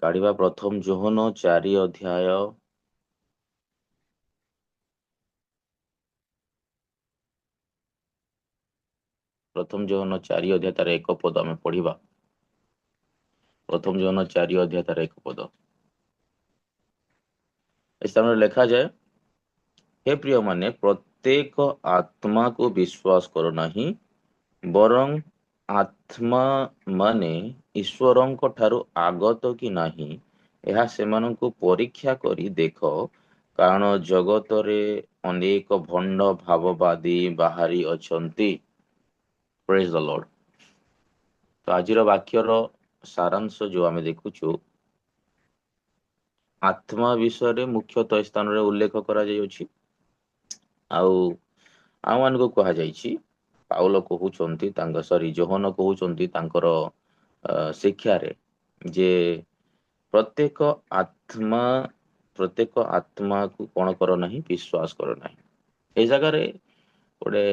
କାଢିବା ପ୍ରଥମ ଯୋହନ 4 ଅଧ୍ୟାୟ ପ୍ରଥମ ଯୋହନ 4 ଅଧ୍ୟାୟ ତାର 1 ପଦ ଆମେ ପଢିବା। ପ୍ରଥମ ଯୋହନ 4 ଅଧ୍ୟାୟ ତାର 1 ପଦ। ଏ ସ୍ଥାନରେ ଲେଖାଯାଏ, ହେ ପ୍ରିୟ ମାନେ ପ୍ରତ୍ୟେକ ଆତ୍ମାକୁ ବିଶ୍ୱାସ କର ନାହିଁ, ବରଂ ଆତ୍ମା ମାନେ ଈଶ୍ୱରଙ୍କ ଠାରୁ ଆଗତ କି ନାହିଁ ଏହା ସେମାନଙ୍କୁ ପରୀକ୍ଷା କରି ଦେଖ, କାରଣ ଜଗତରେ ଅନେକ ଭଣ୍ଡ ଭାବବାଦୀ ବାହାରି ଅଛନ୍ତି। ପ୍ରେଜ୍ ଦ ଲର୍ଡ। ତ ଆଜିର ବାକ୍ୟର ସାରାଂଶ ଯୋଉ ଆମେ ଦେଖୁଛୁ, ଆତ୍ମା ବିଷୟରେ ମୁଖ୍ୟତଃ ସ୍ଥାନରେ ଉଲ୍ଲେଖ କରାଯାଇଅଛି। ଆଉ ଆମମାନଙ୍କୁ କୁହାଯାଇଛି, ପାଉଲ କହୁଛନ୍ତି ଯୋହନ କହୁଛନ୍ତି ତାଙ୍କର ଶିକ୍ଷାରେ ଯେ ପ୍ରତ୍ୟେକ ଆତ୍ମାକୁ କଣ କର ନାହିଁ, ବିଶ୍ୱାସ କର ନାହିଁ। ଏଇ ଜାଗାରେ ଗୋଟେ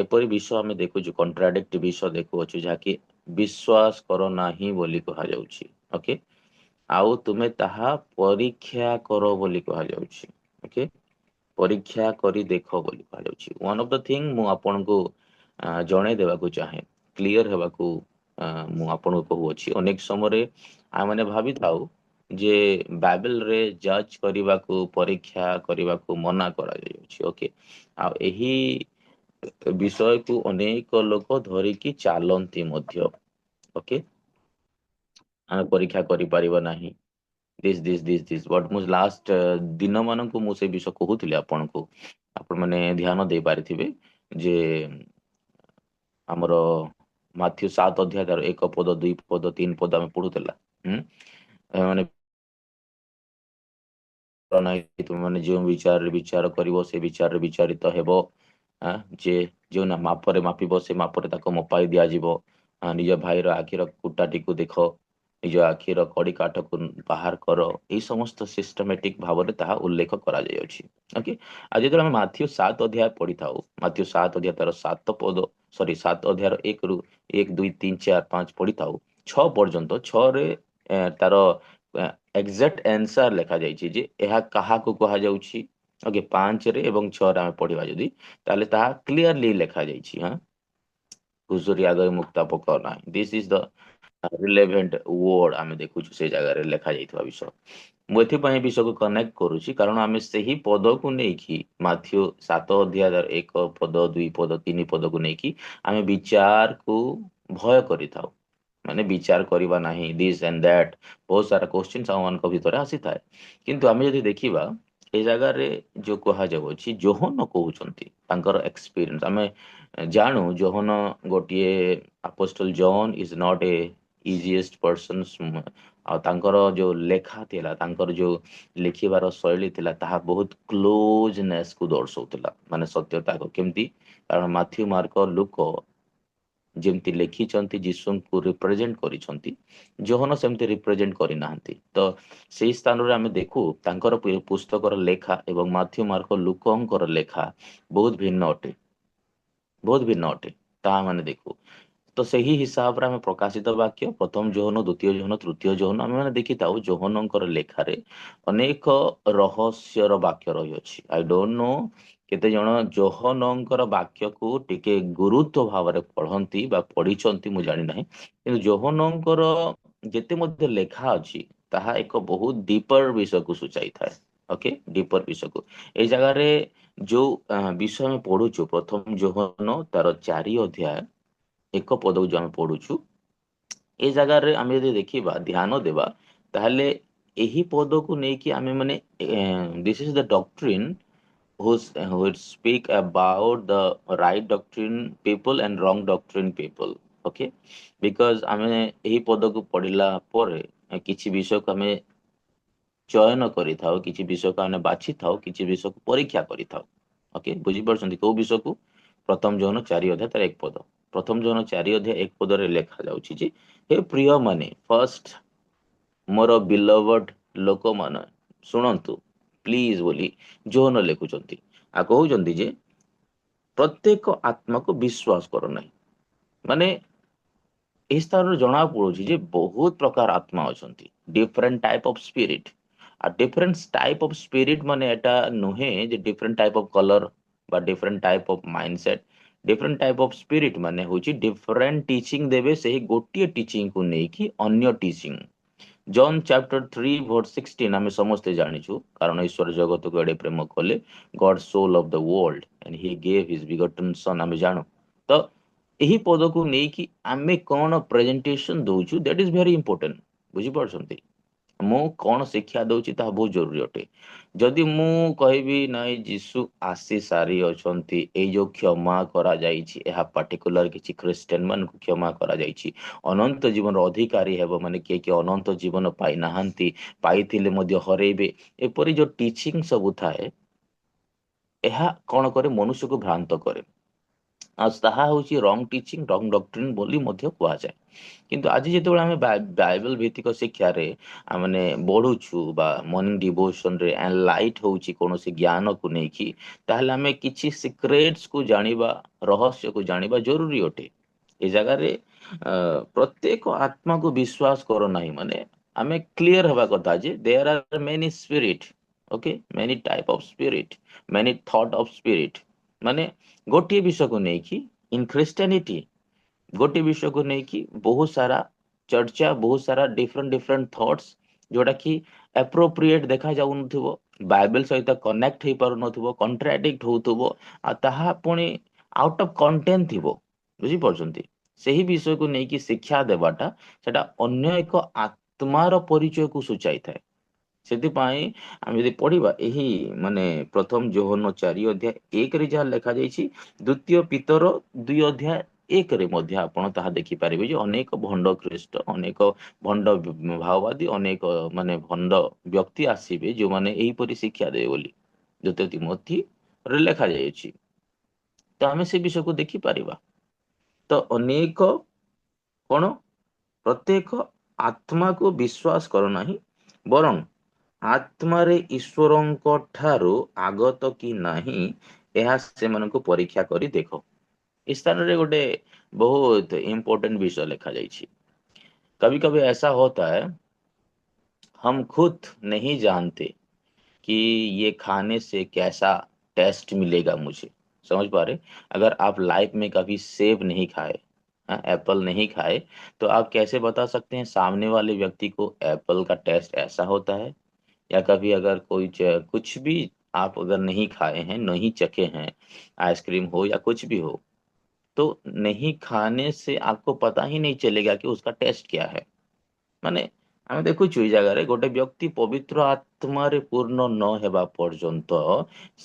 ଏପରି ବିଷୟ ଆମେ ଦେଖୁଛୁ, କଣ୍ଟ୍ରାଡିକ୍ଟ ବିଷୟ ଦେଖୁଅଛୁ, ଯାହାକି ବିଶ୍ୱାସ କର ନାହିଁ ବୋଲି କୁହାଯାଉଛି। ଓକେ, ଆଉ ତୁମେ ତାହା ପରୀକ୍ଷା କର ବୋଲି କୁହାଯାଉଛି। ଓକେ, ପରୀକ୍ଷା କରି ଦେଖ ବୋଲି କୁହାଯାଉଛି। ୱାନ୍ ଅଫ୍ ଦ ଥିଙ୍ଗ ମୁଁ ଆପଣଙ୍କୁ ଜଣେଇ ଦେବାକୁ ଚାହେଁ, କ୍ଲିୟର ହେବାକୁ ମୁଁ ଆପଣଙ୍କୁ କହୁଅଛି। ଅନେକ ସମୟରେ ଆମେ ଭାବିଥାଉ ଯେ ବାଇବେଲରେ ଜଜ୍ କରିବାକୁ, ପରୀକ୍ଷା କରିବାକୁ ମନା କରାଯାଉଛି। ଓକେ, ଆଉ ଏହି ବିଷୟକୁ ଅନେକ ଲୋକ ଧରିକି ଚାଲନ୍ତି ମଧ୍ୟ। ଓକେ, ଆମେ ପରୀକ୍ଷା କରିପାରିବ ନାହିଁ, ବଟ୍ ମୁଁ ଲାଷ୍ଟ ଦିନ ମାନଙ୍କୁ ମୁଁ ସେ ବିଷୟ କହୁଥିଲି ଆପଣଙ୍କୁ। ଆପଣ ମାନେ ଧ୍ୟାନ ଦେଇପାରିଥିବେ ଯେ ଆମର ମାଥ୍ୟୁ 7 ଅଧ୍ୟାୟର 1 ପଦ, 2 ପଦ, 3 ପଦ ଆମେ ପଢୁଥିଲା। ମାନେ ନାହିଁ, ତୁମେ ମାନେ ଯେଉଁ ବିଚାରରେ ବିଚାର କରିବ ସେ ବିଚାରରେ ବିଚାରିତ ହେବ। ଯେ ଯେଉଁ ମାପରେ ମାପିବ ସେ ମାପରେ ତାକୁ ମପାଇ ଦିଆଯିବ। ନିଜ ଭାଇର ଆଖିର କୁଟାଟିକୁ ଦେଖ, ନିଜ ଆଖିର କଡ଼ି କାଠକୁ ବାହାର କର। ଏଇ ସମସ୍ତ ସିଷ୍ଟମେଟିକ ଭାବରେ ତାହା ଉଲ୍ଲେଖ କରାଯାଇଅଛି। ଓକେ, ଆଉ ଯେତେବେଳେ ଆମେ ମାଥ୍ୟୁ 7 ଅଧ୍ୟାୟ ପଢିଥାଉ, ମାଥ୍ୟୁ 7 ଅଧ୍ୟାୟ ତାର 7 ଅଧ୍ୟାୟର 1 ରୁ 1, 2, 3, 4, 5 ପଢିଥାଉ, 6 ପର୍ଯ୍ୟନ୍ତ, 6ରେ ତାର ଏକ୍ସାକ୍ଟ ଆନ୍ସର ଲେଖାଯାଇଛି ଯେ ଏହା କାହାକୁ କୁହାଯାଉଛି। ଓକେ, 5ରେ ଏବଂ 6ରେ ଆମେ ପଢିବା ଯଦି, ତାହେଲେ ତାହା କ୍ଲିୟରଲି ଲେଖାଯାଇଛି। ଘୁଷୁରୀ ଆଗରେ ମୁକ୍ତା ପକାଅ ନାହିଁ। This is the relevant word ଆମେ ଦେଖୁଛୁ ସେ ଜାଗାରେ ଲେଖାଯାଇଥିବା ବିଷୟ। ମୁଁ ଏଥିପାଇଁ ବିଷୟକୁ କନେକ୍ଟ କରୁଛି, କାରଣ ଆମେ ସେହି ପଦକୁ ନେଇକି, ମାଥ୍ୟୁ 7 ଅଧ୍ୟାୟ 1 ପଦ, 2 ପଦ, 3 ପଦକୁ ନେଇକି ଆମେ ବିଚାରକୁ ଭୟ କରିଥାଉ। ମାନେ ବିଚାର କରିବା ନାହିଁ, ଦିସ୍ ଆଣ୍ଡ ଦ୍ୟାଟ୍, ବହୁତ ସାରା କ୍ୱେଶ୍ଚିନ୍ସ ଆମମାନଙ୍କ ଭିତରେ ଆସିଥାଏ। କିନ୍ତୁ ଆମେ ଯଦି ଦେଖିବା, ଏ ଜାଗାରେ ଯୋଉ କୁହାଯାଉଅଛି, ଯୋହନ କହୁଛନ୍ତି ତାଙ୍କର ଏକ୍ସପିରିଏନ୍ସ। ଆମେ ଜାଣୁ ଯୋହନ ଗୋଟିଏ apostle John is not a easiest person. ଆଉ ତାଙ୍କର ଯୋଉ ଲେଖା ଥିଲା, ତାଙ୍କର ଯୋଉ ଲେଖିବାର ଶୈଳୀ ଥିଲା, ତାହା ବହୁତ କ୍ଲୋଜନେସ୍ କୁ ଦର୍ଶାଉଥିଲା, ମାନେ ସତ୍ୟତାକୁ। କେମିତି? କାରଣ ମାଥ୍ୟୁ, ମାର୍କ, ଲୁକ ଯେମିତି ଲେଖିଛନ୍ତି, ଯୀଶୁଙ୍କୁ ରିପ୍ରେଜେଣ୍ଟ କରିଛନ୍ତି, ଯୋହନ ସେମିତି ରିପ୍ରେଜେଣ୍ଟ କରିନାହାନ୍ତି। ତ ସେଇ ସ୍ଥାନରେ ଆମେ ଦେଖୁ ତାଙ୍କର ପୁସ୍ତକର ଲେଖା ଏବଂ ମାଥ୍ୟୁ, ମାର୍କ, ଲୁକଙ୍କର ଲେଖା ବହୁତ ଭିନ୍ନ ଅଟେ, ବହୁତ ଭିନ୍ନ ଅଟେ, ତାହା ମାନେ ଦେଖୁ। ତ ସେହି ହିସାବରେ ଆମେ ପ୍ରକାଶିତ ବାକ୍ୟ, ପ୍ରଥମ ଯୋହନ, ଦ୍ୱିତୀୟ ଯୋହନ, ତୃତୀୟ ଯୋହନ, ଆମେ ମାନେ ଦେଖିଥାଉ ଯୋହନଙ୍କର ଲେଖାରେ ଅନେକ ରହସ୍ୟର ବାକ୍ୟ ରହିଅଛି। ଆଇ ଡୋଣ୍ଟ ନୋ କେତେ ଜଣ ଯୋହନଙ୍କର ବାକ୍ୟକୁ ଟିକେ ଗୁରୁତ୍ୱ ଭାବରେ ପଢନ୍ତି ବା ପଢିଛନ୍ତି, ମୁଁ ଜାଣିନାହିଁ। କିନ୍ତୁ ଯୋହନଙ୍କର ଯେତେ ମଧ୍ୟ ଲେଖା ଅଛି, ତାହା ଏକ ବହୁତ ଡିପର ବିଷୟକୁ ସୂଚାଇଥାଏ। ଓକେ, ଡିପର ବିଷୟକୁ। ଏଇ ଜାଗାରେ ଯୋଉ ବିଷୟ ଆମେ ପଢୁଛୁ, ପ୍ରଥମ ଯୋହନ ତାର 4 ଅଧ୍ୟାୟ 1 ପଦକୁ ଯୋଉ ଆମେ ପଢୁଛୁ, ଏ ଜାଗାରେ ଆମେ ଯଦି ଦେଖିବା, ଧ୍ୟାନ ଦେବା, ତାହେଲେ ଏହି ପଦକୁ ନେଇକି ଆମେ ମାନେ this is the doctrine who speak about the right doctrine people and wrong doctrine people. Okay, because ଆମେ ଏହି ପଦକୁ ପଢିଲା ପରେ କିଛି ବିଷୟକୁ ଆମେ ଚୟନ କରିଥାଉ, କିଛି ବିଷୟକୁ ଆମେ ବାଛିଥାଉ, କିଛି ବିଷୟକୁ ପରୀକ୍ଷା କରିଥାଉ। ଓକେ, ବୁଝିପାରୁଛନ୍ତି କୋଉ ବିଷୟକୁ? ପ୍ରଥମ ଯୋହନ 4 ଅଧ୍ୟାୟ ତାର 1 ପଦ। ପ୍ରଥମ ଯୋହନ 4 ଅଧ୍ୟାୟ 1 ପଦରେ ଲେଖା ଯାଉଛି ଯେ, ହେ ପ୍ରିୟ ମାନେ, ଫାର୍ଷ୍ଟ ମୋର ବିଲଭଡ୍ ଲୋକମାନେ ଶୁଣନ୍ତୁ ପ୍ଲିଜ ବୋଲି ଯୋହନ ଲେଖୁଛନ୍ତି। ଆଉ କହୁଛନ୍ତି ଯେ ପ୍ରତ୍ୟେକ ଆତ୍ମାକୁ ବିଶ୍ୱାସ କର ନାହିଁ। ମାନେ ଏହି ସ୍ଥାନରେ ଜଣା ପଡୁଛି ଯେ ବହୁତ ପ୍ରକାର ଆତ୍ମା ଅଛନ୍ତି, ଡିଫରେଣ୍ଟ ଟାଇପ ଅଫ ସ୍ପିରିଟ। ଆଉ ଡିଫରେଣ୍ଟ ଟାଇପ ଅଫ ସ୍ପିରିଟ ମାନେ ଏଟା ନୁହେଁ ଯେ ଡିଫରେଣ୍ଟ ଟାଇପ ଅଫ କଲର বা different type of mind set. Different type of spirit ମାନେ ହଉଛି ଡିଫରେଣ୍ଟ ଟିଚିଂ ଦେବେ, ସେହି ଗୋଟିଏ ଟିଚିଂ କୁ ନେଇକି ଅନ୍ୟ ଟିଚିଂ। ଜନ୍ ଚାପ୍ଟର 3 ଭର୍ସ 16 ଆମେ ସମସ୍ତେ ଜାଣିଛୁ, କାରଣ ଈଶ୍ୱର ଜଗତକୁ ଏଡେ ପ୍ରେମ କଲେ, God so loved of the world and he gave his begotten son, ଆମେ ଜାଣୁ। ତ ଏହି ପଦକୁ ନେଇକି ଆମେ କଣ ପ୍ରେଜେଣ୍ଟେସନ ଦଉଛୁ, ଦ୍ୟାଟ ଇଜ ଭେରି ଇମ୍ପୋର୍ଟାଣ୍ଟ। ବୁଝିପାରୁଛନ୍ତି, ମୁଁ କଣ ଶିକ୍ଷା ଦଉଛି ତାହା ବହୁତ ଜରୁରୀ ଅଟେ। ଯଦି ମୁଁ କହିବି ନାଇଁ ଯୀଶୁ ଆସି ସାରି ଅଛନ୍ତି, ଏଇ ଯୋଉ କ୍ଷମା କରାଯାଇଛି ଏହା ପାର୍ଟିକୁଲାର କିଛି ଖ୍ରୀଷ୍ଟିଆନ ମାନଙ୍କୁ କ୍ଷମା କରାଯାଇଛି, ଅନନ୍ତ ଜୀବନର ଅଧିକାରୀ ହେବ ମାନେ କିଏ କିଏ ଅନନ୍ତ ଜୀବନ ପାଇନାହାନ୍ତି, ପାଇଥିଲେ ମଧ୍ୟ ହରେଇବେ, ଏପରି ଯୋଉ ଟିଚିଂ ସବୁ ଥାଏ, ଏହା କଣ କରେ ମନୁଷ୍ୟକୁ ଭ୍ରାନ୍ତ କରେ। ଆଉ ତାହା ହଉଛି ରଙ୍ଗ ଟିଚିଂ, ରଙ୍ଗ ଡକ୍ଟ୍ରିନ୍ ବୋଲି ମଧ୍ୟ କୁହାଯାଏ। କିନ୍ତୁ ଆଜି ଯେତେବେଳେ ଆମେ ବାଇବେଲ ଭିତ୍ତିକ ଶିକ୍ଷାରେ ଆମେ ବଢୁଛୁ ବା ମର୍ଣ୍ଣିଂ ଡିଭୋସନ ରେ ଲାଇଟ୍ ହଉଛି କୌଣସି ଜ୍ଞାନକୁ ନେଇକି, ତାହେଲେ ଆମେ କିଛି ସିକ୍ରେଟସ୍ କୁ ଜାଣିବା, ରହସ୍ୟକୁ ଜାଣିବା ଜରୁରୀ ଅଟେ। ଏ ଜାଗାରେ ପ୍ରତ୍ୟେକ ଆତ୍ମାକୁ ବିଶ୍ୱାସ କର ନାହିଁ, ମାନେ ଆମେ କ୍ଲିୟର ହେବା କଥା ଯେ there are many spirit, okay, many type of spirit, many thought of spirit. ମାନେ ଗୋଟିଏ ବିଷୟକୁ ନେଇକି ଇନ ଖ୍ରୀଷ୍ଟିଆନିଟି ଗୋଟେ ବିଷୟକୁ ନେଇକି ବହୁତ ସାରା ଚର୍ଚ୍ଚା, ବହୁତ ସାରା ଡିଫରେଣ୍ଟ ଡିଫରେଣ୍ଟ ଥଟ୍ସ, ଯୋଉଟା କି ଆପ୍ରୋପ୍ରିଏଟ ଦେଖା ଯାଉନଥିବ, ବାଇବେଲ ସହିତ କନେକ୍ଟ ହେଇପାରୁନଥିବ, କଣ୍ଟ୍ରାଡିକ୍ଟ ହଉଥିବ, ଆଉ ତାହା ପୁଣି ଆଉଟ ଅଫ କଣ୍ଟେଣ୍ଟ ଥିବ। ବୁଝିପାରୁଛନ୍ତି, ସେହି ବିଷୟକୁ ନେଇକି ଶିକ୍ଷା ଦେବାଟା ସେଟା ଅନ୍ୟ ଏକ ଆତ୍ମାର ପରିଚୟକୁ ସୂଚାଇଥାଏ। ସେଥିପାଇଁ ଆମେ ଯଦି ପଢିବା ଏହି ମାନେ ପ୍ରଥମ ଯୋହନ 4 ଅଧ୍ୟାୟ 1 ଯାହା ଲେଖାଯାଇଛି, ଦ୍ଵିତୀୟ ପିତର 2 ଅଧ୍ୟାୟ 1 ମଧ୍ୟ ଆପଣ ତାହା ଦେଖିପାରିବେ ଯେ ଅନେକ ଭଣ୍ଡ ଖ୍ରୀଷ୍ଟ, ଅନେକ ଭଣ୍ଡ ଭାଓବାଦୀ, ଅନେକ ମାନେ ଭଣ୍ଡ ବ୍ୟକ୍ତି ଆସିବେ ଯୋଉମାନେ ଏହିପରି ଶିକ୍ଷା ଦେବେ ବୋଲି ଦ୍ୱିତୀୟ ତିମୋଥୀ ରେ ଲେଖାଯାଇଛି। ତ ଆମେ ସେ ବିଷୟକୁ ଦେଖିପାରିବା। ତ ଅନେକ କଣ, ପ୍ରତ୍ୟେକ ଆତ୍ମାକୁ ବିଶ୍ୱାସ କର ନାହିଁ, ବରଂ ଆତ୍ମାରେ ଈଶ୍ୱରଙ୍କ ଠାରୁ ଆଗତ କି ନାହିଁ ଏହା ସେମାନଙ୍କୁ ପରୀକ୍ଷା କରି ଦେଖ। इस ସ୍ଥାନରେ ଗୋଟେ ବହୁତ इंपॉर्टेंट विषय लिखा ଯାଇଛି। कभी कभी ऐसा होता है, हम खुद नहीं जानते कि ये खाने से कैसा टेस्ट मिलेगा मुझे। समझ पा रहे, अगर आप लाइफ में कभी सेब नहीं खाए, एप्पल नहीं खाए, तो आप कैसे बता सकते हैं सामने वाले व्यक्ति को एप्पल का टेस्ट ऐसा होता है। या कभी अगर कोई कुछ भी आप अगर नहीं खाए हैं, नहीं चखे हैं, आइसक्रीम हो या कुछ भी हो, तो नहीं खाने से आपको पता ही नहीं चलेगा कि उसका टेस्ट क्या है। ମାନେ ଆମେ ଦେଖୁଛୁ ଏଇ ଜାଗାରେ ଗୋଟେ ବ୍ୟକ୍ତି ପବିତ୍ର ଆତ୍ମାରେ ପୂର୍ଣ୍ଣ ନ ହେବା ପର୍ଯ୍ୟନ୍ତ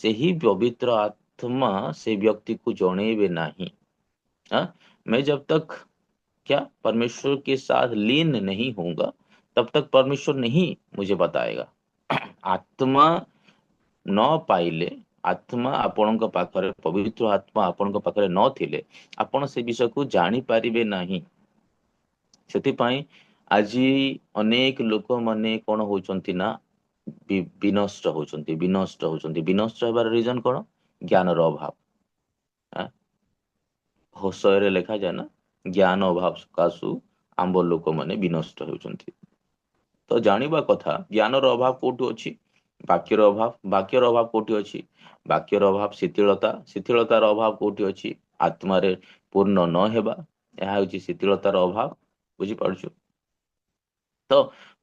ସେହି ପବିତ୍ର ଆତ୍ମା ସେ ବ୍ୟକ୍ତିକୁ ଜଣେଇବେ ନାହିଁ। हाँ, मैं जब तक क्या परमेश्वर के साथ लीन नहीं होऊंगा, तब तक परमेश्वर नहीं मुझे बताएगा। आत्मा ନ ପାଇଲେ, ଆତ୍ମା ଆପଣଙ୍କ ପାଖରେ, ପବିତ୍ର ଆତ୍ମା ଆପଣଙ୍କ ପାଖରେ ନଥିଲେ ଆପଣ ସେ ବିଷୟକୁ ଜାଣିପାରିବେ ନାହିଁ। ସେଥିପାଇଁ ଆଜି ଅନେକ ଲୋକମାନେ କଣ ହଉଛନ୍ତି ନା ବିନଷ୍ଟ ହେବାର ରିଜନ କଣ? ଜ୍ଞାନର ଅଭାବ। ଆଁ? ହୋସୟରେ ଲେଖାଯାଏ ନା, ଜ୍ଞାନ ଅଭାବ ସକାଶୁ ଆମ୍ଭ ଲୋକମାନେ ବିନଷ୍ଟ ହେଉଛନ୍ତି। ତ ଜାଣିବା କଥା ଜ୍ଞାନର ଅଭାବ କୋଉଠି ଅଛି? ବାକ୍ୟର ଅଭାବ। ବାକ୍ୟର ଅଭାବ କୋଉଠି ଅଛି? ବାକ୍ୟର ଅଭାବ ଶିଥିଳତା। ଶିଥିଳତାର ଅଭାବ କୋଉଠି ଅଛି? ଆତ୍ମାରେ ପୂର୍ଣ୍ଣ ନ ହେବା, ଏହା ହଉଛି ଶିଥିଳତାର ଅଭାବ। ବୁଝିପାରୁଛୁ? ତ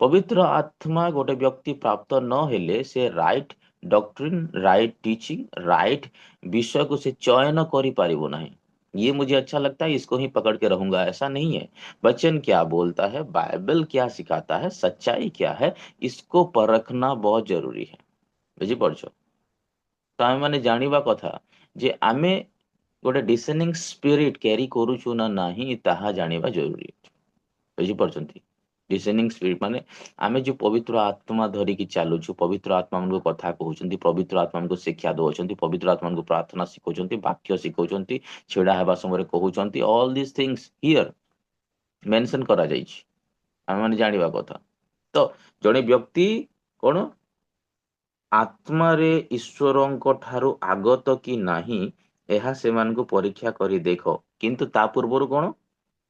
ପବିତ୍ର ଆତ୍ମା ଗୋଟେ ବ୍ୟକ୍ତି ପ୍ରାପ୍ତ ନହେଲେ ସେ right doctrine, right teaching, right विषय को से चयन कर पारिबो नहीं। ये मुझे अच्छा लगता है, इसको ही पकड़ के रहूंगा, ऐसा नहीं है। वचन क्या बोलता है, बाइबल क्या सिखाता है, सच्चाई क्या है, इसको परखना बहुत जरूरी है। बुझिपारछ? तो आम मैंने जानिबा कथा जे आमे गोटे डिसेनिंग स्पिरिट कैरी करूछु ना नहीं ताहा जानिबा जरूरी। बुझिपारछंती? डिसेनिंग स्पिरिट माने आमे जो पवित्र आत्मा धरिकी चालुछु, पवित्र आत्मा हमको कथा कहउछंती, पवित्र आत्मा हमको शिक्षा दउछंती, पवित्र आत्मा हमको प्रार्थना सिखौछंती, वाक्य सिखौछंती, छेड़ा हेबा समय कहउछंती, all this things here mention करा जाइछि। आमे माने जानिबा कथा। तो जणे व्यक्ति कोन आत्मारे ईश्वरଙ୍କ ଠାରୁ ଆଗତ କି ନାହିଁ ଏହା ସେମାନଙ୍କୁ ପରୀକ୍ଷା କରି ଦେଖ। କିନ୍ତୁ ତା ପୂର୍ବରୁ କଣ?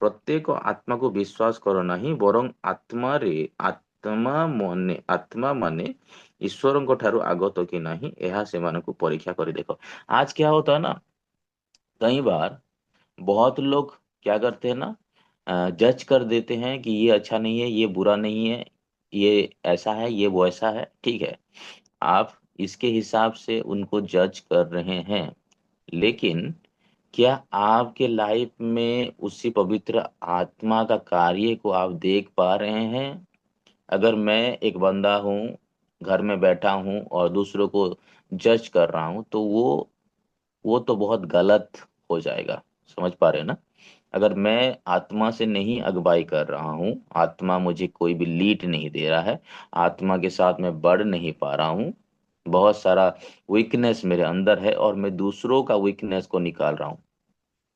प्रत्येक आत्मा को विश्वास करो नहीं बरं आत्मा रे आत्मा माने ईश्वर ठारू आगत कि नहीं यह से को परीक्षा कर देखो। आज क्या होता है ना, कई बार बहुत लोग क्या करते हैं ना, जज कर देते हैं कि ये अच्छा नहीं है, ये बुरा नहीं है, ये ऐसा है, ये वो ऐसा है। ठीक है, आप इसके हिसाब से उनको जज कर रहे हैं, लेकिन क्या आपके लाइफ में उसी पवित्र आत्मा का कार्य को आप देख पा रहे हैं? अगर मैं एक बंदा हूँ, घर में बैठा हूँ और दूसरों को जज कर रहा हूँ, तो वो तो बहुत गलत हो जाएगा। समझ पा रहे हैं ना? अगर मैं आत्मा से नहीं अगुवाई कर रहा हूँ, आत्मा मुझे कोई भी लीड नहीं दे रहा है, आत्मा के साथ मैं बढ़ नहीं पा रहा हूँ, बहुत सारा वीकनेस मेरे अंदर है और मैं दूसरों का वीकनेस को निकाल रहा हूँ।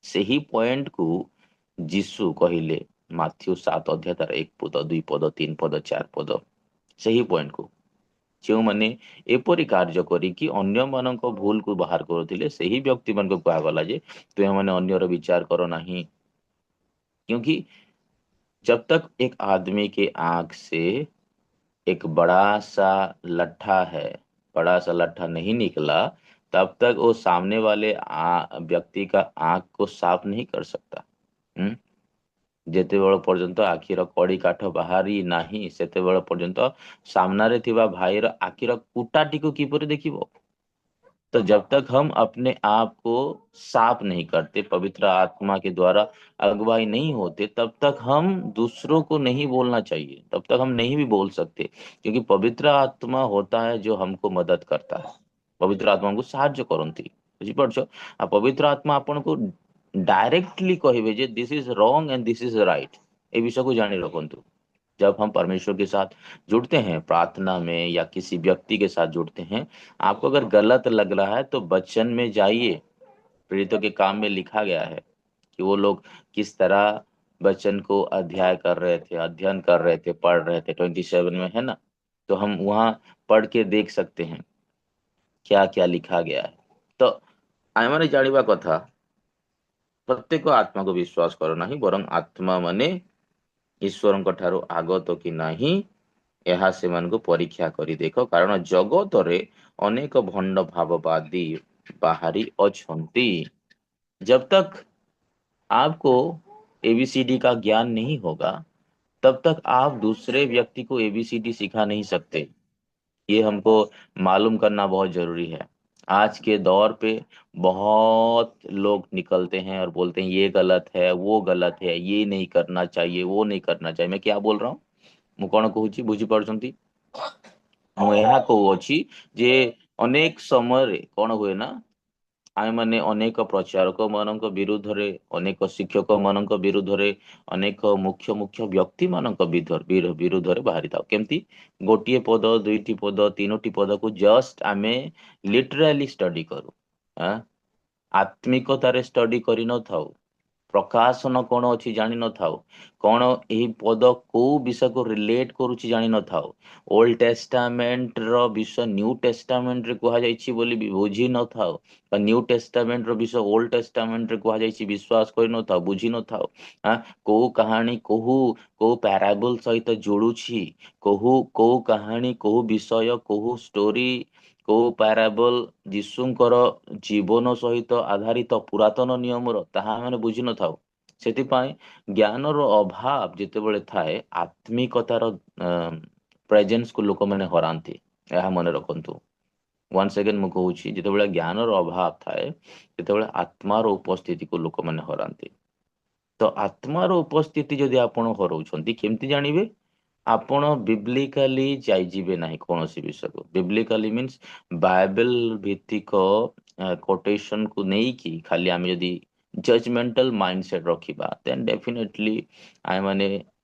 ସେହି ପଏଣ୍ଟକୁ ଯୀଶୁ କହିଲେ ମାଥ୍ୟୁ 7 ଅଧ୍ୟାୟ ତାର 1 ପଦ 2 ପଦ 3 ପଦ 4 ପଦ, ସେହି ପଏଣ୍ଟକୁ ଯେଉଁମାନେ ଏପରି କାର୍ଯ୍ୟ କରିକି ଅନ୍ୟମାନଙ୍କ ଭୁଲକୁ ବାହାର କରୁଥିଲେ ସେହି ବ୍ୟକ୍ତି ମାନଙ୍କୁ କୁହାଗଲା ଯେ ତୁମେମାନେ ଅନ୍ୟର ବିଚାର କର ନାହିଁ, क्योंकि जब तक एक आदमी के आंख से एक बड़ा सा लट्ठा है, बड़ा सा लट्ठा नहीं निकला, तब तक वो सामने वाले व्यक्ति का आंख को साफ नहीं कर सकता। हम्म ଯେତେବେଳ ପର୍ଯ୍ୟନ୍ତ ଆଖିର କଡ଼ି କାଠ ବାହାରି ନାହିଁ ସେତେବେଳ ପର୍ଯ୍ୟନ୍ତ ସାମ୍ନାରେ ଥିବା ଭାଇର ଆଖିର କୁଟାଟିକୁ କିପରି ଦେଖିବ? तो जब तक हम अपने आप को साफ नहीं करते, पवित्र आत्मा के द्वारा अगुवाई नहीं होते, तब तक हम दूसरों को नहीं बोलना चाहिए, तब तक हम नहीं भी बोल सकते, क्योंकि पवित्र आत्मा होता है जो हमको मदद करता है। पवित्र आत्मा को साहाଯ୍य करती, बुझिपारछ? आ पवित्र आत्मा आपको डायरेक्टली कहे जे this is wrong and this is right, ए विषय को जानी रखु। जब हम परमेश्वर के साथ जुड़ते हैं प्रार्थना में या किसी व्यक्ति के साथ जुड़ते हैं, आपको अगर गलत लग रहा है तो वचन में जाइए। प्रेरितों के काम में लिखा गया है कि वो लोग किस तरह वचन को अध्याय कर रहे थे, अध्ययन कर रहे थे, पढ़ रहे थे। 27 में है ना, तो हम वहां पढ़ के देख सकते हैं क्या क्या लिखा गया है। तो आम मैंने जाना कथा, प्रत्येक आत्मा को विश्वास करो नहीं बरं आत्मा माने ईश्वर ठारू आगत कि नहीं ଏହା ସେମାନଙ୍କୁ ପରୀକ୍ଷା କରି ଦେଖ, କାରଣ ଜଗତରେ ଅନେକ ଭଣ୍ଡ ଭାବବାदी बाहरी अछंती। जब तक आपको एबीसीडी का ज्ञान नहीं होगा, तब तक आप दूसरे व्यक्ति को एबीसीडी सिखा नहीं सकते। ये हमको मालूम करना बहुत जरूरी है। आज के दौर पे बहुत लोग निकलते हैं और बोलते हैं ये गलत है, वो गलत है, ये नहीं करना चाहिए, वो नहीं करना चाहिए। मैं क्या बोल रहा हूँ, ମୁଁ କଣ କହୁଛି ବୁଝିପାରୁଛନ୍ତି? ମୁଁ ଏହା କହୁଅଛି ଯେ ଅନେକ ସମୟରେ କଣ ହୁଏ ନା, ଆମେ ମାନେ ଅନେକ ପ୍ରଚାରକ ମାନଙ୍କ ବିରୁଦ୍ଧରେ, ଅନେକ ଶିକ୍ଷକ ମାନଙ୍କ ବିରୁଦ୍ଧରେ, ଅନେକ ମୁଖ୍ୟ ମୁଖ୍ୟ ବ୍ୟକ୍ତି ମାନଙ୍କ ବିରୁଦ୍ଧରେ ବାହାରିଥାଉ। କେମିତି? ଗୋଟିଏ ପଦ, ଦୁଇଟି ପଦ, ତିନୋଟି ପଦକୁ ଜଷ୍ଟ ଆମେ ଲିଟରାଲି ଷ୍ଟଡି କରୁ। ଆଁ? ଆତ୍ମିକତାରେ ଷ୍ଟଡି କରିନଥାଉ, ପ୍ରକାଶନ କଣ ଅଛି ଜାଣିନଥାଉ, କଣ ଏହି ପଦ କୋଉ ବିଷୟକୁ ରିଲେଟ କରୁଛି ଜାଣିନଥାଉ, ଓଲ୍ଡ ଟେଷ୍ଟାମେଣ୍ଟ ର ବିଷୟ ନ୍ୟୁ ଟେଷ୍ଟାମେଣ୍ଟ ରେ କୁହାଯାଇଛି ବୋଲି ବି ବୁଝି ନଥାଉ, ବା ନ୍ୟୁ ଟେଷ୍ଟାମେଣ୍ଟ ର ବିଷୟ ଓଲ୍ଡ ଟେଷ୍ଟାମେଣ୍ଟ ରେ କୁହାଯାଇଛି ବିଶ୍ୱାସ କରିନଥାଉ, ବୁଝି ନଥାଉ। କୋଉ କାହାଣୀ କୋଉ ପ୍ୟାରାବଲ ସହିତ ଯୋଡୁଛି, କୋଉ କାହାଣୀ, କୋଉ ବିଷୟ, କୋଉ ଷ୍ଟୋରି, କୋଉ ପ୍ୟାରାବଲ ଯୀଶୁଙ୍କର ଜୀବନ ସହିତ ଆଧାରିତ ପୁରାତନ ନିୟମର, ତାହା ଆମେ ବୁଝିନଥାଉ। ସେଥିପାଇଁ ଜ୍ଞାନର ଅଭାବ ଯେତେବେଳେ ଥାଏ, ଆତ୍ମିକତାର ପ୍ରେଜେନ୍ସ କୁ ଲୋକମାନେ ହରାନ୍ତି। ଏହା ମନେ ରଖନ୍ତୁ। ୱାନ୍ ସେକେଣ୍ଡ ମୁଁ କହୁଛି, ଯେତେବେଳେ ଜ୍ଞାନର ଅଭାବ ଥାଏ ସେତେବେଳେ ଆତ୍ମାର ଉପସ୍ଥିତିକୁ ଲୋକମାନେ ହରାନ୍ତି। ତ ଆତ୍ମାର ଉପସ୍ଥିତି ଯଦି ଆପଣ ହରଉଛନ୍ତି, କେମିତି ଜାଣିବେ? ଆପଣ ବିବ୍ଲିକାଲି ଯାଇଯିବେ ନାହିଁ କୌଣସି ବିଷୟକୁ। ବିବ୍ଲିକାଲି ମିନ୍ସ ବାଇବେଲ ଭିତ୍ତିକ କୋଟେସନ କୁ ନେଇକି ଖାଲି ଆମେ ଯଦି ଜଜମେଣ୍ଟାଲ ମାଇଣ୍ଡ ସେଟ ରଖିବା, ଦେନ୍ ଡେଫିନେଟଲି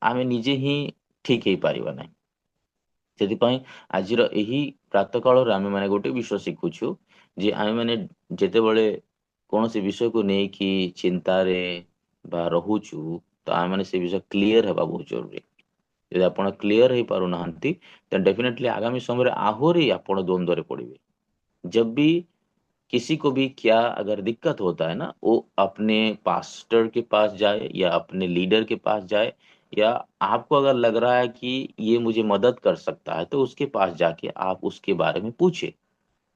ଆମେ ନିଜେ ହିଁ ଠିକ ହେଇପାରିବା ନାହିଁ। ସେଥିପାଇଁ ଆଜିର ଏହି ପ୍ରାତଃ କାଳରେ ଆମେ ମାନେ ଗୋଟେ ବିଷୟ ଶିଖୁଛୁ ଯେ ଆମେ ମାନେ ଯେତେବେଳେ କୌଣସି ବିଷୟକୁ ନେଇକି ଚିନ୍ତାରେ ବା ରହୁଛୁ, ତ ଆମେ ମାନେ ସେ ବିଷୟ କ୍ଲିୟର ହେବା ବହୁତ ଜରୁରୀ। ଯଦି ଆପଣ କ୍ଲିୟର ହେଇପାରୁନାହାନ୍ତି, ତ ଡେଫିନେଟଲି ଆଗାମୀ ସମୟରେ ଆହୁରି ଆପଣ ଦ୍ୱନ୍ଦ୍ୱରେ ପଡିବେ। जब भी किसी को भी क्या अगर दिक्कत होता है ना, वो अपने पास्टर के पास जाए या अपने लीडर के पास जाए, या आपको अगर लग रहा है कि ये मुझे मदद कर सकता है तो उसके पास जाके आप उसके बारे में पूछे।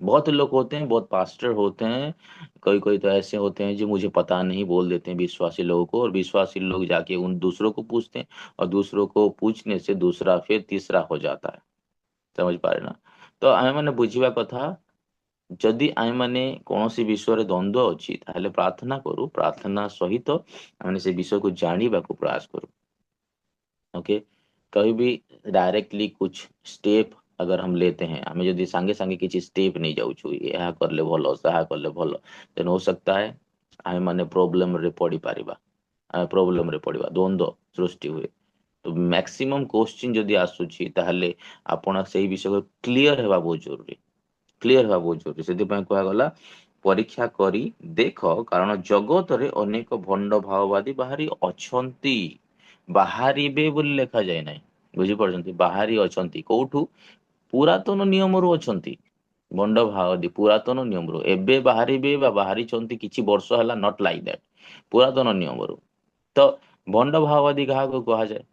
बहुत लोग होते हैं, बहुत पास्टर होते हैं, कोई कोई तो ऐसे होते हैं जो मुझे पता नहीं बोल देते हैं विश्वासी लोगों को, और विश्वासी लोग जाके उन दूसरों को पूछते हैं, और दूसरों को पूछने से दूसरा फिर तीसरा हो जाता है। समझ पा रहे ना? तो आमे मैंने बुझिबा कथा, जदि आमे माने कौनसी विषय रे द्वंद्व अछि ताहले प्रार्थना करू, प्रार्थना सहित आमे से विषय को जानिबा को प्रयास करू। ओके, कभी भी डायरेक्टली कुछ स्टेप अगर हम लेते हैं, हमें यदि सांगे सांगे किसी स्टेप नहीं जाऊँ यह करले भलो सहा करले भलो, तेन हो सकता है आमे माने प्रोब्लेम रे पड़ी पारिबा, प्रोब्लेम रे पड़िबा, द्वंद्व सृष्टि हुए। तो मैक्सिमम क्वेश्चन जदि आसुची ताहले आपण सेही विषय को क्लियर हेबा बहुत जरूरी, क्लियर हेबा बहुत जरूरी। से कहगला परीक्षा करी देख, कारण जगत रे अनेक भंड भाववादी बाहरी अछंती, बाहरिबे बोली लेखा जाए ना, बुझी पारछंती, बाहरी अछंती कोठू, पुरातन नियम रु अछंती। भंड भाववादी पुरातन नियम रु एबे बाहरिबे बा बाहरी छंती किछि वर्ष हला, नॉट लाइक दैट, पुरातन नियम रु। तो भंड भाववादी कहा को कहा जाए?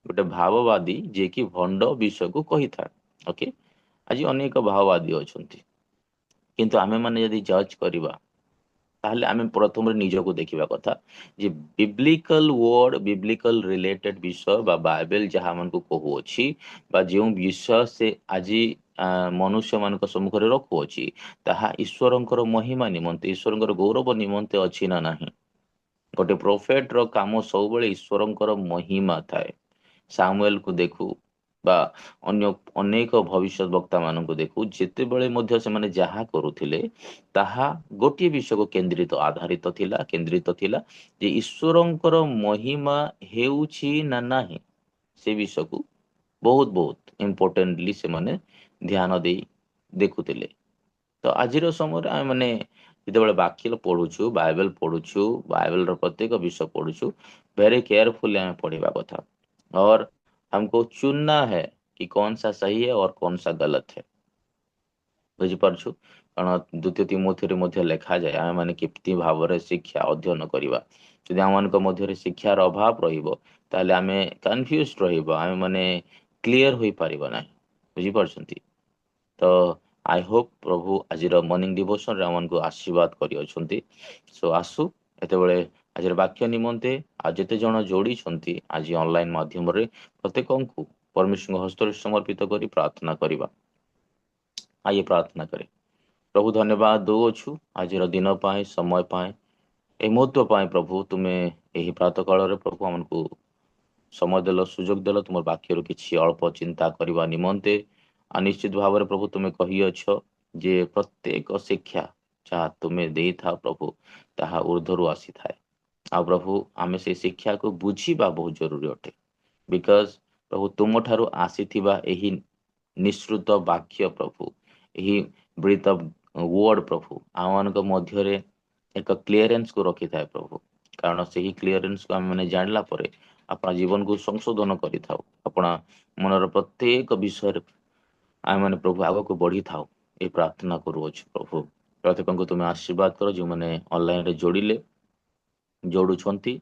गोटे भाववादी जे कि भंड विषय को कही था। ओके, आज अनेक भाववादी अछंती, किंतु आमे माने यदि जज करिबा ताहले आमे प्रथम निजको देखिबा कथा जे बिब्लिकल वर्ड, बिब्लिकल रिलेटेड विषय बा बाइबल जहाँ मन को कहू अछि, बा जो विषय से आजी मनुष्य मान सम्मुख रे रखु अछि, ताहा ईश्वरंकर महिमा निमंते, ईश्वरंकर गौरव निमंते अछि ना नाही। गोटे प्रोफेट रो काम सब बेले ईश्वरंकर महिमा थाए। सामुएल को देखू बा अन्य अनेक भविष्य वक्ता मान देखू, जिते बड़े मध्य से माने जहा करुथिले ताहा गोटे विषय को केंद्रित आधारित थिला, केंद्रित थिला जे ईश्वरंकर महिमा हेउछि ना नाही, से विषय को बहुत बहुत इम्पोर्टेंटली से माने ध्यान दे देखुथिले। तो आज समय आम मैंने जिते वाक्य पढ़ुछु, बाइबल पढ़ुछु, बाइबल प्रत्येक विषय पढ़ुछु, वेरी केयरफुली हमें पढ़िबा कथा, और हमको चुनना है कि कौन सा सही है और कौन सा गलत है। बुझिपारछु, कारण द्वितीय तिमोथी रे लेखा जाए आम मैंने केमती भाव में शिक्षा अध्ययन करवा। यदि आम मान मध्य शिक्षार अभाव रहिबो ताहले आमे कन्फ्यूज रहिबो, आमे माने क्लियर होई परिबा नाही। बुझिपारछंती? तो आई होप प्रभु आज मॉर्निंग डिवोशन आम को आशीर्वाद कर। सो आसु एते आज वाक्य निमंते आज जिते जन जोड़ी आज ऑनलाइन माध्यम रे प्रत्येक को परमेश्वर हस्त समर्पित करी प्रार्थना करवा। आइए प्रार्थना करें। प्रभु धन्यवाद दौछु आज दिन पाए, समय पाए, ए मुहूर्त पाए। प्रभु तुम्हें यही प्रातः काल प्रभु आमको समय देल, सुजोग देल तुम वाक्य किसी अल्प चिंता करने निमंते। आ निश्चित भाव में प्रभु तुम्हें कही अछ जे प्रत्येक शिक्षा जहाँ तुम्हें दे था प्रभु ताहा ऊर्ध्वर आसी थाए। आ प्रभु आमे से शिक्षा को बुझीबा बहुत जरूरी अटे, बिकज प्रभु तुम ठारू आसीथिबा एही निश्रुत वाक्य प्रभु, यही ब्रीथ ऑफ वर्ड प्रभु आम मान मध्य एक क्लीयरेंस को रखी थाए प्रभु। कारण से ही क्लीयरेंस को आम मैंने जानला परे अपना जीवन को संशोधन करि थाउ, अपना मनर प्रत्येक विषय आम मैंने प्रभु आग को बढ़ी थाउ, ये प्रार्थना करुअछु प्रभु। प्रत्येक को तुम्हें आशीर्वाद कर, जो मैंने ऑनलाइन रे जोड़िले जोड़ुछंती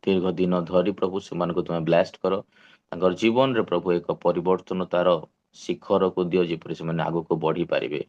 दीर्घ दिन धरी प्रभु से तुम्हें ब्लेस्ड कर, तांकर जीवन रे प्रभु एक परिवर्तन तार शिखर को दियो, जेपरि से आग को बढ़ी पारिबे।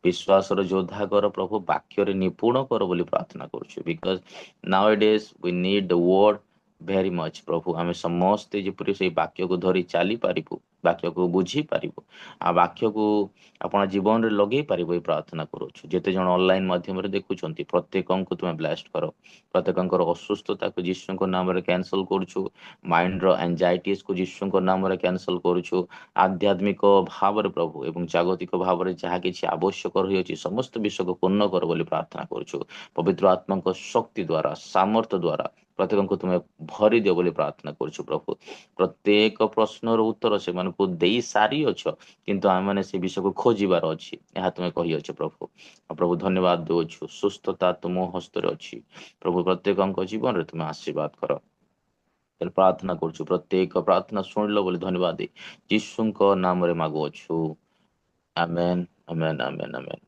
विश्वास योद्धा कर प्रभु, वाक्य रे निपुण कर बोली प्रार्थना करुछु, because now days we need the word very much प्रभु। आम समस्ते जेपरि से वाक्य को धरी चली पारिबु, वाक्य को बुझी पारिबु, आ वाक्य को अपना जीवन रे लगे पारिबु, ये प्रार्थना करुछु। जेते जन ऑनलाइन माध्यम रे देखुछंती प्रत्येक को तुम्हें ब्लेस्ड कर, प्रत्येक असुस्थता को यीशु नाम रे कैंसल करुछु, माइंड रो एंजाइटीज को यीशु नाम रे कैंसल करुछु। आध्यात्मिक भाव रे प्रभु एवं जागतिक भाव रे जहाँ किछि आवश्यक रही समस्त विषय को पूर्ण कर बोली प्रार्थना करुछु। पवित्र आत्मा को शक्ति द्वारा, सामर्थ्य द्वारा प्रत्येक को तुम्हें भरी दियो बोली प्रार्थना करुछु प्रभु। प्रत्येक प्रश्नर उत्तर से मन को दे सारी अछ, किंतु आम मैंने से विषय को खोजिबार अछि, यह तुम्हें कही अछ प्रभु। प्रभु धन्यवाद दौछु, सुस्थता तुम हस्त अच्छी प्रभु। प्रत्येक जीवन रे तुम्हें आशीर्वाद कर, प्रार्थना करुछु। प्रत्येक प्रार्थना शुणिल बोली धन्यवाद दे यीशु नाम रे मागुअछु, आमेन आमेन आमेन आमेन।